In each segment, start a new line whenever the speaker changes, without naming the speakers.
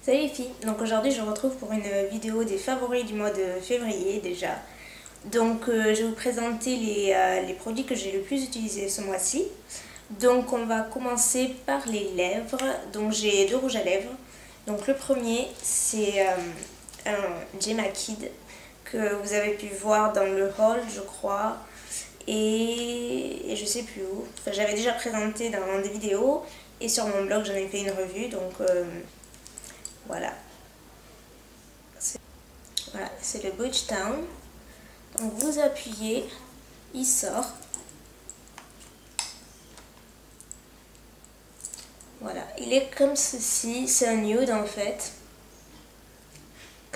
Salut les filles, donc aujourd'hui je vous retrouve pour une vidéo des favoris du mois de février déjà. Donc je vais vous présenter les produits que j'ai le plus utilisés ce mois-ci. Donc on va commencer par les lèvres, donc j'ai deux rouges à lèvres. Donc le premier c'est un Gemma Kid que vous avez pu voir dans le haul je crois. Et je sais plus où, enfin, j'avais déjà présenté dans des vidéos et sur mon blog j'en ai fait une revue donc... Voilà, c'est le Butch Town. Donc vous appuyez, il sort. Voilà, il est comme ceci, c'est un nude en fait.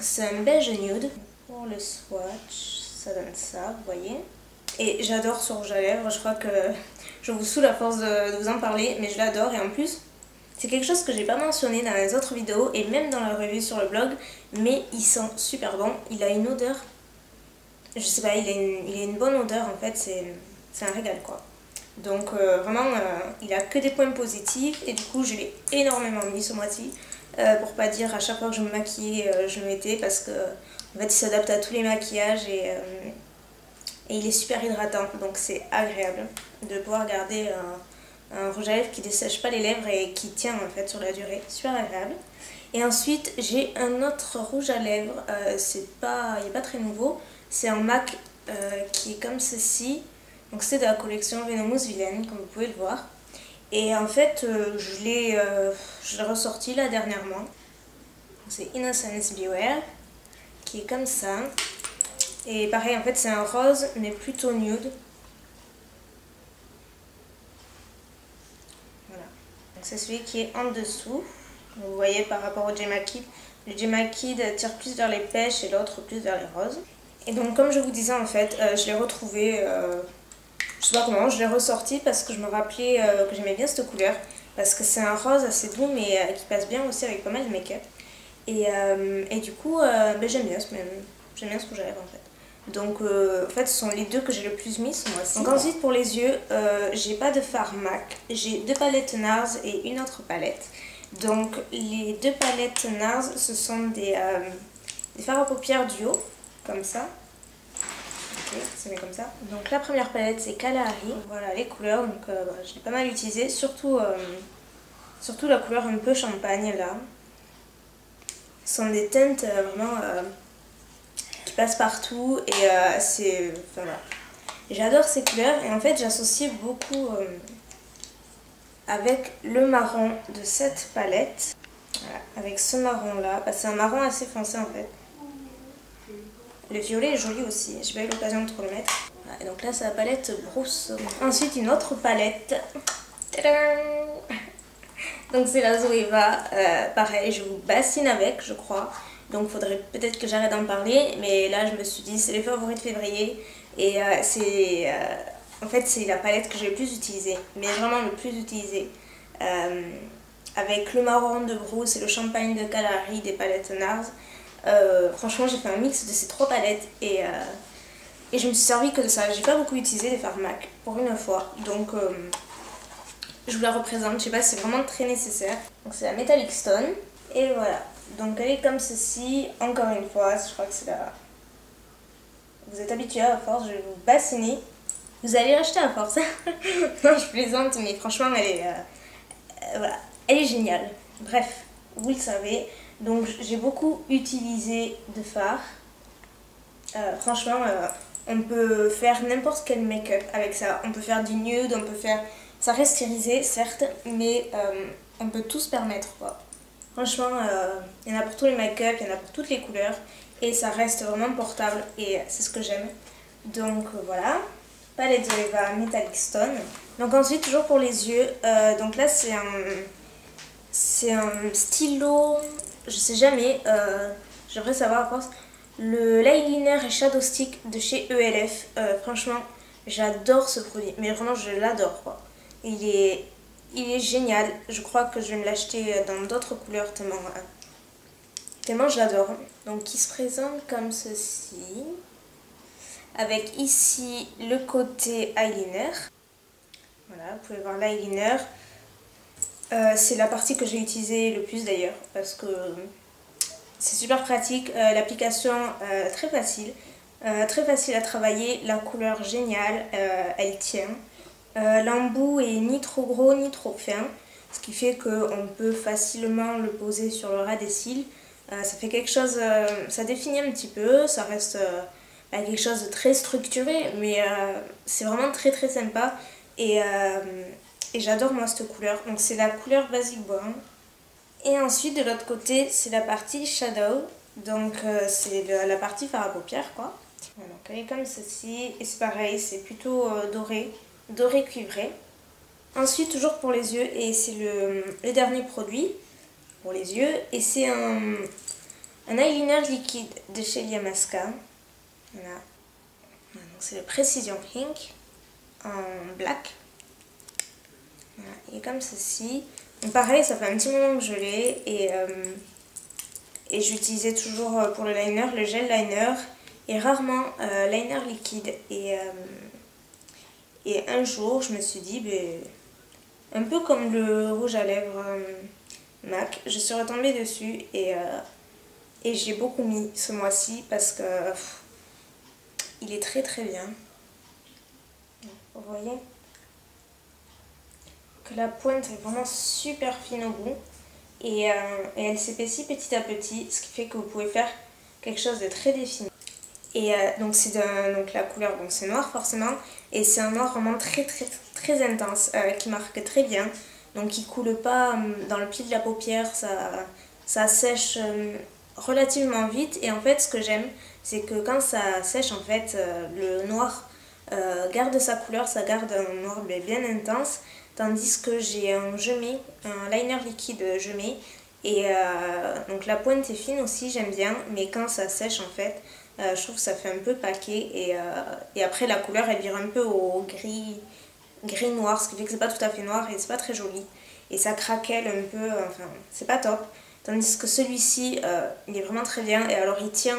C'est un beige nude. Pour le swatch, ça donne ça, vous voyez. Et j'adore ce rouge à lèvres, je crois que je vous saoule à force de vous en parler, mais je l'adore et en plus... C'est quelque chose que j'ai pas mentionné dans les autres vidéos et même dans la revue sur le blog, mais il sent super bon. Il a une odeur, je sais pas, il a une bonne odeur en fait, c'est un régal quoi. Donc vraiment, il a que des points positifs et du coup je l'ai énormément mis ce mois-ci. Pour pas dire à chaque fois que je me maquillais, je le mettais parce que en fait il s'adapte à tous les maquillages et il est super hydratant. Donc c'est agréable de pouvoir garder un rouge à lèvres qui dessèche pas les lèvres et qui tient en fait sur la durée, super agréable. Et ensuite j'ai un autre rouge à lèvres, il n'est pas très nouveau, c'est un MAC qui est comme ceci, donc c'est de la collection Venomous Villaine comme vous pouvez le voir. Et en fait je l'ai ressorti là dernièrement, c'est Innocence Beware, qui est comme ça. Et pareil en fait c'est un rose mais plutôt nude. C'est celui qui est en dessous. Vous voyez par rapport au Gemma Kid, le Gemma Kid tire plus vers les pêches et l'autre plus vers les roses. Et donc comme je vous disais en fait, je l'ai retrouvé, je sais pas comment, je l'ai ressorti parce que je me rappelais que j'aimais bien cette couleur. Parce que c'est un rose assez doux mais qui passe bien aussi avec pas mal de make-up. Et du coup, j'aime bien ce rouge à lèvres en fait. Donc en fait ce sont les deux que j'ai le plus mis ce mois-ci. Donc ensuite pour les yeux, j'ai pas de fard MAC, j'ai deux palettes NARS et une autre palette. Donc les deux palettes NARS ce sont des fards à paupières duo, comme ça. Ok, c'est mis comme ça. Donc la première palette c'est Kalahari, voilà les couleurs, donc je l'ai pas mal utilisé, surtout la couleur un peu champagne là. Ce sont des teintes vraiment... passe partout et c'est... Enfin, voilà. J'adore ces couleurs et en fait j'associe beaucoup avec le marron de cette palette. Voilà, avec ce marron là, c'est un marron assez foncé en fait. Le violet est joli aussi, j'ai pas eu l'occasion de trop le mettre. Voilà, et donc là c'est la palette Brousse. Ensuite une autre palette. Tadam! Donc c'est la Zoeva, pareil je vous bassine avec je crois. Donc faudrait peut-être que j'arrête d'en parler, mais là je me suis dit c'est les favoris de février et en fait c'est la palette que j'ai le plus utilisée, mais vraiment le plus utilisée. Avec le marron de Brousse et le champagne de Kalahari des palettes NARS. Franchement j'ai fait un mix de ces trois palettes et je me suis servi que de ça. J'ai pas beaucoup utilisé des fards MAC pour une fois, donc je vous la représente, je sais pas si c'est vraiment très nécessaire. Donc c'est la Metallic Stone et voilà. Donc elle est comme ceci, encore une fois, je crois que c'est là. Vous êtes habitués à force, je vais vous bassiner. Vous allez l'acheter à force. Non, je plaisante, mais franchement, voilà, elle est géniale. Bref, vous le savez. Donc j'ai beaucoup utilisé de fard. Franchement, on peut faire n'importe quel make-up avec ça. On peut faire du nude, on peut faire... Ça reste irisé, certes, mais on peut tout se permettre, quoi. Franchement, il y en a pour tous les make-up, il y en a pour toutes les couleurs et ça reste vraiment portable et c'est ce que j'aime. Donc voilà, palette Zoeva Metallic Stone. Donc ensuite, toujours pour les yeux, donc là c'est un stylo, je sais jamais, j'aimerais savoir à force. Le l'eyeliner et shadow stick de chez ELF, franchement j'adore ce produit, mais vraiment je l'adore quoi. Il est génial, je crois que je vais me l'acheter dans d'autres couleurs tellement je l'adore. Donc il se présente comme ceci, avec ici le côté eyeliner. Voilà, vous pouvez voir l'eyeliner. C'est la partie que j'ai utilisée le plus d'ailleurs parce que c'est super pratique, l'application très facile à travailler, la couleur géniale, elle tient. L'embout est ni trop gros ni trop fin, ce qui fait qu'on peut facilement le poser sur le ras des cils. Ça fait quelque chose, ça définit un petit peu, ça reste quelque chose de très structuré, mais c'est vraiment très sympa et, et j'adore moi cette couleur. Donc c'est la couleur Basic Brown. Et ensuite de l'autre côté c'est la partie Shadow, donc c'est la partie fard à paupières quoi. Voilà, donc elle est comme ceci et c'est pareil, c'est plutôt doré cuivré. Ensuite toujours pour les yeux et c'est le dernier produit pour les yeux et c'est un eyeliner liquide de chez Yamaska. Voilà. Donc c'est le Precision Ink en black. Voilà, il est comme ceci. Donc pareil, ça fait un petit moment que je l'ai et j'utilisais toujours pour le liner le gel liner et rarement liner liquide. Et un jour, je me suis dit, un peu comme le rouge à lèvres MAC, je suis retombée dessus et j'ai beaucoup mis ce mois-ci parce que il est très bien. Vous voyez que la pointe est vraiment super fine au bout et elle s'épaissit petit à petit, ce qui fait que vous pouvez faire quelque chose de très défini. Et donc c'est donc la couleur, donc c'est noir forcément, et c'est un noir vraiment très intense qui marque très bien, donc il coule pas dans le pied de la paupière, ça sèche relativement vite. Et en fait ce que j'aime c'est que quand ça sèche en fait le noir garde sa couleur, ça garde un noir bien intense, tandis que j'ai un liner liquide gemé et donc la pointe est fine aussi, j'aime bien, mais quand ça sèche en fait je trouve que ça fait un peu paquet et après la couleur elle vire un peu au gris noir, ce qui fait que c'est pas tout à fait noir et c'est pas très joli et ça craquelle un peu, enfin c'est pas top, tandis que celui-ci il est vraiment très bien et alors il tient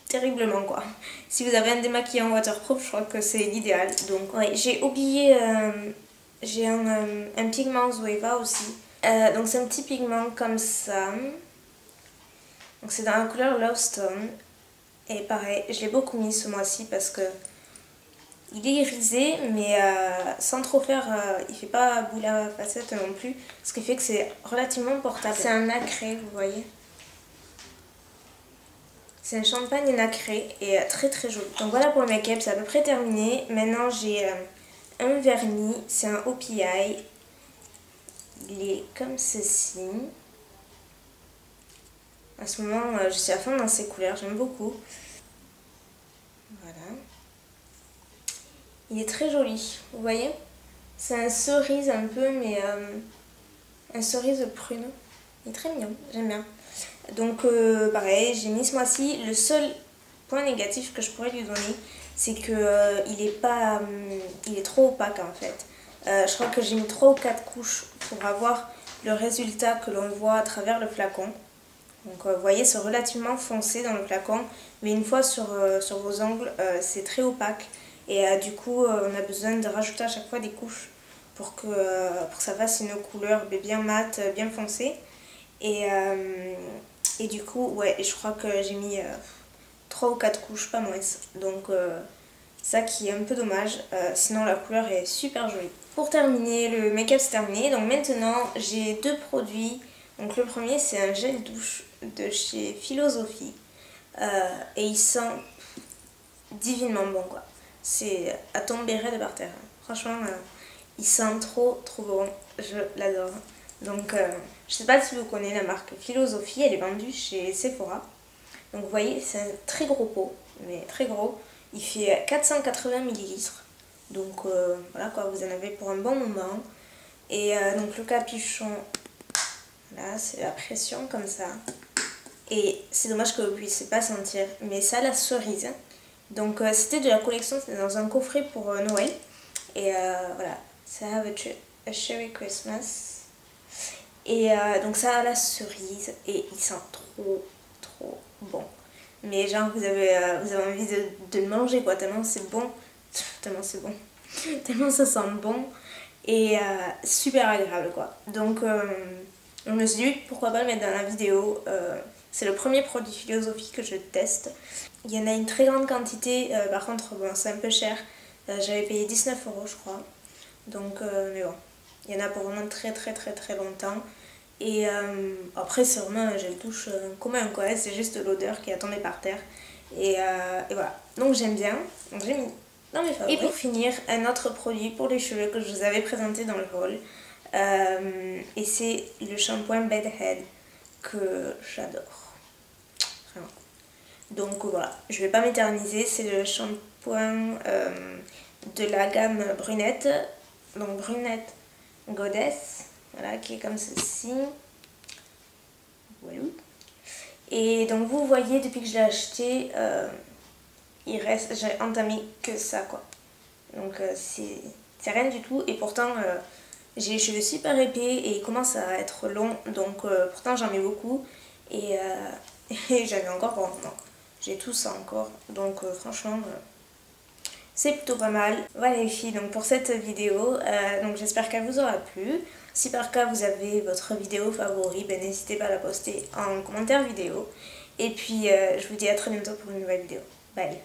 terriblement quoi. Si vous avez un démaquillant waterproof, je crois que c'est l'idéal. Donc ouais, j'ai oublié, j'ai un pigment Zoeva aussi. Donc c'est un petit pigment comme ça. Donc c'est dans la couleur Love Stone. Et pareil, je l'ai beaucoup mis ce mois-ci parce que il est irisé mais sans trop faire, il fait pas boule à facettes non plus. Ce qui fait que c'est relativement portable. C'est un nacré, vous voyez. C'est un champagne nacré et très joli. Donc voilà pour le make-up, c'est à peu près terminé. Maintenant j'ai un vernis, c'est un OPI. Il est comme ceci. À ce moment, je suis à fond dans ces couleurs, j'aime beaucoup. Voilà. Il est très joli, vous voyez. C'est un cerise un peu, mais un cerise prune. Il est très mignon, j'aime bien. Donc pareil, j'ai mis ce mois-ci. Le seul point négatif que je pourrais lui donner, c'est que il est trop opaque en fait. Je crois que j'ai mis 3 ou 4 couches pour avoir le résultat que l'on voit à travers le flacon. Donc vous voyez, c'est relativement foncé dans le flacon, mais une fois sur vos ongles, c'est très opaque. Et du coup, on a besoin de rajouter à chaque fois des couches pour que ça fasse une couleur bien mate, bien foncée. Et du coup, ouais, je crois que j'ai mis 3 ou 4 couches, pas moins. Donc ça qui est un peu dommage, sinon la couleur est super jolie. Pour terminer, le make-up c'est terminé. Donc maintenant, j'ai 2 produits. Donc le premier c'est un gel douche de chez Philosophie. Et il sent divinement bon quoi. C'est à tomber raide par terre. Franchement, il sent trop bon. Je l'adore. Donc je sais pas si vous connaissez la marque Philosophie, elle est vendue chez Sephora. Donc vous voyez, c'est un très gros pot, mais très gros. Il fait 480 ml. Donc voilà quoi, vous en avez pour un bon moment. Et donc le capuchon, là c'est la pression comme ça. Et c'est dommage que vous ne puissiez pas sentir, mais ça la cerise. Donc c'était de la collection, c'était dans un coffret pour Noël. Et voilà, ça have a Cherry Christmas. Et donc ça a la cerise et il sent trop bon. Mais genre vous avez envie de le manger quoi, tellement c'est bon. Tellement c'est bon. Tellement ça sent bon. et super agréable quoi. Donc je me suis dit pourquoi pas le mettre dans la vidéo. C'est le premier produit Philosophy que je teste. Il y en a une très grande quantité, par contre bon, c'est un peu cher. J'avais payé 19 € je crois. Donc mais bon, il y en a pour vraiment très longtemps. Et après c'est vraiment un gel douche commun quoi, c'est juste l'odeur qui a tombé par terre. Et voilà, donc j'aime bien, donc j'ai mis dans mes favoris. Et pour finir, un autre produit pour les cheveux que je vous avais présenté dans le haul. Et c'est le shampoing Bed Head que j'adore. Vraiment. Donc voilà, je vais pas m'éterniser, c'est le shampoing de la gamme brunette. Donc brunette Goddess, voilà, qui est comme ceci. Voilà. Et donc vous voyez, depuis que je l'ai acheté, j'ai entamé que ça quoi. Donc c'est rien du tout et pourtant j'ai les cheveux super épais et ils commencent à être longs. Donc pourtant j'en mets beaucoup et j'en ai encore pour un moment. J'ai tout ça encore. Donc franchement c'est plutôt pas mal. Voilà les filles, donc pour cette vidéo, donc j'espère qu'elle vous aura plu. Si par cas vous avez votre vidéo favori, ben, n'hésitez pas à la poster en commentaire vidéo. Et puis je vous dis à très bientôt pour une nouvelle vidéo. Bye.